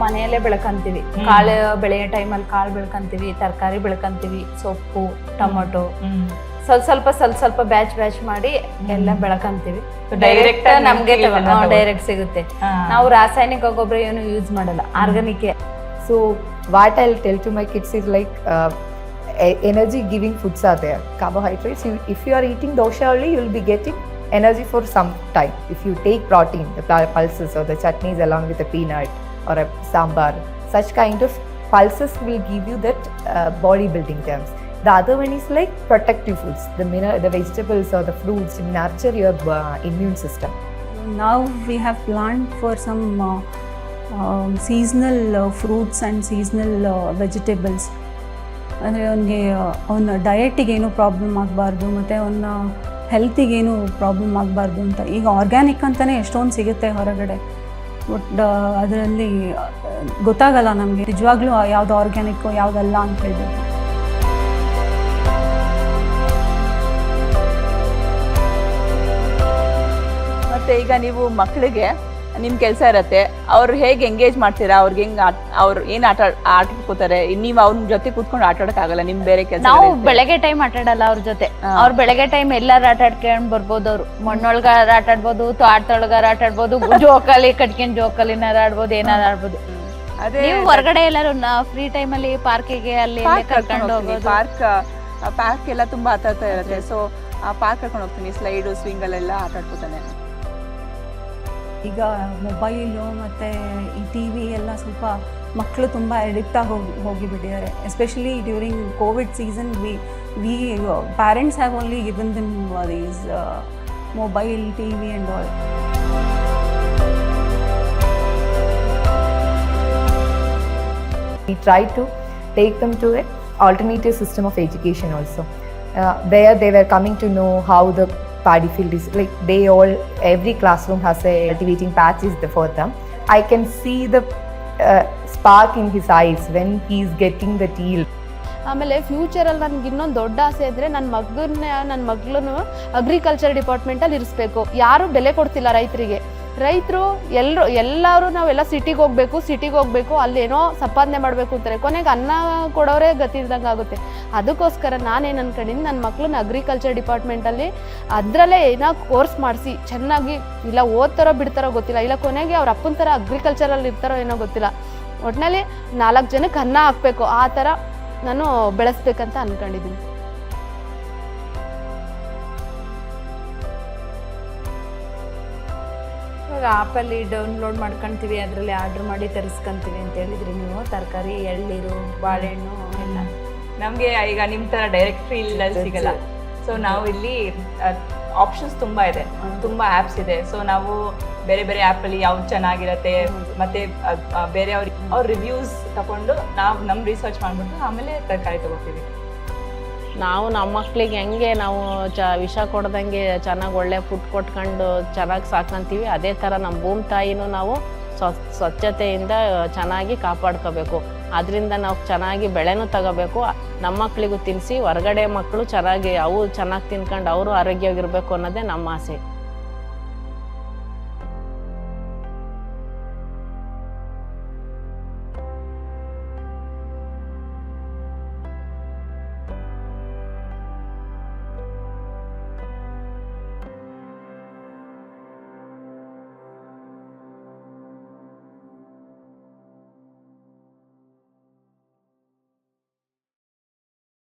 ಮನೆಯಲ್ಲೇ ಬೆಳ್ಕಂತೀವಿ. ಕಾಳು ಬೆಳೆಯೋ ಟೈಮಲ್ಲಿ ಕಾಳು ಬೆಳ್ಕಂತೀವಿ, ತರಕಾರಿ ಬೆಳ್ಕಂತೀವಿ, ಸೊಪ್ಪು, ಟೊಮೊಟೊ ಸ್ವಲ್ಪ ಬ್ಯಾಚ್ ಮಾಡಿ ಎಲ್ಲ ಬೆಳ್ಕಂತೀವಿ. ಡೈರೆಕ್ಟ್ ನಮ್ಗೆ ಡೈರೆಕ್ಟ್ ಸಿಗುತ್ತೆ. ನಾವು ರಾಸಾಯನಿಕ ಗೊಬ್ಬರ ಏನು ಯೂಸ್ ಮಾಡಲ್ಲ, organic. So what I'll tell to my kids is like energy giving foods are there, carbohydrates. If you are eating dosha only, you will be getting energy for some time. If you take protein, the pulses or the chutneys along with a peanut or a sambar, such kind of pulses will give you that body building terms. The other one is like protective foods, the vegetables or the fruits nurture your immune system. Now we have planned for some seasonal fruits and seasonal vegetables. ಅಂದರೆ ಅವನ ಡಯಟಿಗೇನು problem ಆಗಬಾರ್ದು ಮತ್ತು ಅವನ ಹೆಲ್ತಿಗೇನು problem ಆಗಬಾರ್ದು ಅಂತ. ಈಗ organic ಅಂತಲೇ ಎಷ್ಟೊಂದು ಸಿಗುತ್ತೆ ಹೊರಗಡೆ, ಬಟ್ ಅದರಲ್ಲಿ ಗೊತ್ತಾಗಲ್ಲ ನಮಗೆ ನಿಜವಾಗ್ಲೂ ಯಾವುದು ಆರ್ಗ್ಯಾನಿಕ್ಕು ಯಾವುದಲ್ಲ ಅಂತ ಹೇಳ್ಬಿಟ್ಟು. ಮತ್ತು ಈಗ ನೀವು ಮಕ್ಕಳಿಗೆ ನಿಮ್ಮ ಕೆಲಸ ಇರುತ್ತೆ, ಅವ್ರು ಹೇಗೆ ಎಂಗೇಜ್ ಮಾಡ್ತೀರಾ, ಅವ್ರಿಗೆ ಹೆಂಗೆ ಅವ್ರು ಏನು ಆಟ ಆಡ್ಕೋತಾರೆ, ನೀವು ಅವ್ರ ಜೊತೆ ಕೂತ್ಕೊಂಡು ಆಟ ಆಡೋಕ್ಕಾಗಲ್ಲ, ನಿಮ್ ಬೇರೆ ಕೆಲಸ. ನಾವು ಬೆಳಗ್ಗೆ ಟೈಮ್ ಆಟ ಆಡಲ್ಲ ಅವ್ರ ಜೊತೆ. ಅವ್ರು ಬೆಳಗ್ಗೆ ಟೈಮ್ ಎಲ್ಲಾರು ಆಟ ಆಡ್ಕೊಂಡ್ ಬರ್ಬೋದು. ಅವ್ರು ಮಣ್ಣೊಳಗಾರ ಆಟ ಆಡ್ಬೋದು, ತೋಟದೊಳಗಾರ ಆಟ ಆಡ್ಬೋದು, ಜೋಕಾಲಿ ಕಟ್ಕೊಂಡ್ ಜೋಕಾಲಿನಾರ ಆಡ್ಬೋದು, ಏನಾರ ಆಡ್ಬೋದು. ನೀವು ಹೊರಗಡೆ ಎಲ್ಲಾರು ಫ್ರೀ ಟೈಮ್ ಅಲ್ಲಿ ಪಾರ್ಕಿಗೆ ಅಲ್ಲಿ ಕರ್ಕೊಂಡು ಹೋಗೋದು. ಪಾರ್ಕ್ ಎಲ್ಲ ತುಂಬಾ ಹತ್ತ ಇರುತ್ತೆ, ಸೊ ಆ ಪಾರ್ಕ್ ಕರ್ಕೊಂಡು ಹೋಗ್ತೀನಿ. ಸ್ಲೈಡು ಸ್ವಿಂಗ್ ಅಲ್ಲೆಲ್ಲ ಆಟ ಆಡ್ಕೋತಾನೆ. ಈಗ ಮೊಬೈಲು ಮತ್ತು ಈ ಟಿ ವಿ ಎಲ್ಲ ಸ್ವಲ್ಪ ಮಕ್ಕಳು ತುಂಬ ಅಡಿಕ್ಟ್ ಹೋಗಿಬಿಟ್ಟಿದ್ದಾರೆ. Especially during covid season we parents have only given them these mobile, TV and all. We try to take them to an alternative system of education also. There they were coming to know how the paddy field is like. Every classroom has a cultivating patch is there for them. I can see the spark in his eyes when he is getting the yield. ಆಮೇಲೆ ಫ್ಯೂಚರಲ್ಲಿ ನನಗೆ ಇನ್ನೊಂದು ದೊಡ್ಡ ಆಸೆ ಇದ್ರೆ ನನ್ನ ಮಗಳನ್ನು agriculture ಡಿಪಾರ್ಟ್ಮೆಂಟಲ್ಲಿ ಇರಿಸ್ಬೇಕು. ಯಾರು ಬೆಲೆ ಕೊಡ್ತಿಲ್ಲ ರೈತರಿಗೆ. ರೈತರು ಎಲ್ಲರೂ ನಾವೆಲ್ಲ ಸಿಟಿಗೆ ಹೋಗ್ಬೇಕು, ಅಲ್ಲೇನೋ ಸಂಪಾದನೆ ಮಾಡಬೇಕು ಅಂತಾರೆ. ಕೊನೆಗೆ ಅನ್ನ ಕೊಡೋರೇ ಗತಿ ಇದ್ದಂಗೆ ಆಗುತ್ತೆ. ಅದಕ್ಕೋಸ್ಕರ ನಾನೇನು ಅನ್ಕೊಂಡಿನಿ, ನನ್ನ ಮಕ್ಕಳನ್ನ ಅಗ್ರಿಕಲ್ಚರ್ ಡಿಪಾರ್ಟ್ಮೆಂಟಲ್ಲಿ ಅದರಲ್ಲೇ ಏನೋ ಕೋರ್ಸ್ ಮಾಡಿಸಿ ಚೆನ್ನಾಗಿ, ಇಲ್ಲ ಓದ್ತಾರೋ ಬಿಡ್ತಾರೋ ಗೊತ್ತಿಲ್ಲ, ಇಲ್ಲ ಕೊನೆಗೆ ಅವ್ರ ಅಪ್ಪನ ಥರ ಅಗ್ರಿಕಲ್ಚರಲ್ಲಿ ಇರ್ತಾರೋ ಏನೋ ಗೊತ್ತಿಲ್ಲ, ಒಟ್ಟಿನಲ್ಲಿ 4 ಜನಕ್ಕೆ ಅನ್ನ ಹಾಕಬೇಕು, ಆ ಥರ ನಾನು ಬೆಳೆಸ್ಬೇಕಂತ ಅಂದ್ಕೊಂಡಿದ್ದೀನಿ. ಇವಾಗ ಆ್ಯಪಲ್ಲಿ ಡೌನ್ಲೋಡ್ ಮಾಡ್ಕೊಳ್ತೀವಿ, ಅದರಲ್ಲಿ ಆರ್ಡ್ರ್ ಮಾಡಿ ತರಿಸ್ಕೊಂತೀವಿ ಅಂತ ಹೇಳಿದ್ರಿ ನೀವು. ತರಕಾರಿ, ಎಳ್ನೀರು, ಬಾಳೆಹಣ್ಣು ಎಲ್ಲ ನಮಗೆ ಈಗ ನಿಮ್ಮ ಥರ ಡೈರೆಕ್ಟ್ರಿ ಇಲ್ಲ ಸಿಗಲ್ಲ. ಸೊ ನಾವು ಇಲ್ಲಿ ಆಪ್ಷನ್ಸ್ ತುಂಬ ಇದೆ, ತುಂಬ ಆ್ಯಪ್ಸ್ ಇದೆ. ಸೊ ನಾವು ಬೇರೆ ಆ್ಯಪಲ್ಲಿ ಯಾವ್ದು ಚೆನ್ನಾಗಿರುತ್ತೆ ಮತ್ತು ಬೇರೆ ಅವ್ರ ರಿವ್ಯೂಸ್ ತಗೊಂಡು ನಾವು ನಮ್ಮ ರಿಸರ್ಚ್ ಮಾಡಿಬಿಟ್ಟು ಆಮೇಲೆ ತರಕಾರಿ ತೊಗೊಳ್ತೀವಿ. ನಾವು ನಮ್ಮ ಮಕ್ಳಿಗೆ ಹೆಂಗೆ ನಾವು ವಿಷ ಕೊಡ್ದಂಗೆ ಚೆನ್ನಾಗಿ ಒಳ್ಳೆ ಫುಡ್ ಕೊಟ್ಕೊಂಡು ಚೆನ್ನಾಗಿ ಸಾಕಂತೀವಿ, ಅದೇ ಥರ ನಮ್ಮ ಭೂಮಿ ತಾಯಿನೂ ನಾವು ಸ್ವಚ್ಛತೆಯಿಂದ ಚೆನ್ನಾಗಿ ಕಾಪಾಡ್ಕೋಬೇಕು. ಅದರಿಂದ ನಾವು ಚೆನ್ನಾಗಿ ಬೆಳೆನೂ ತಗೋಬೇಕು, ನಮ್ಮ ಮಕ್ಕಳಿಗೂ ತಿನ್ನಿಸಿ ಹೊರಗಡೆ ಮಕ್ಕಳು ಚೆನ್ನಾಗಿ ಅವು ಚೆನ್ನಾಗಿ ತಿನ್ಕೊಂಡು ಅವರು ಆರೋಗ್ಯವಾಗಿರಬೇಕು ಅನ್ನೋದೇ ನಮ್ಮ ಆಸೆ.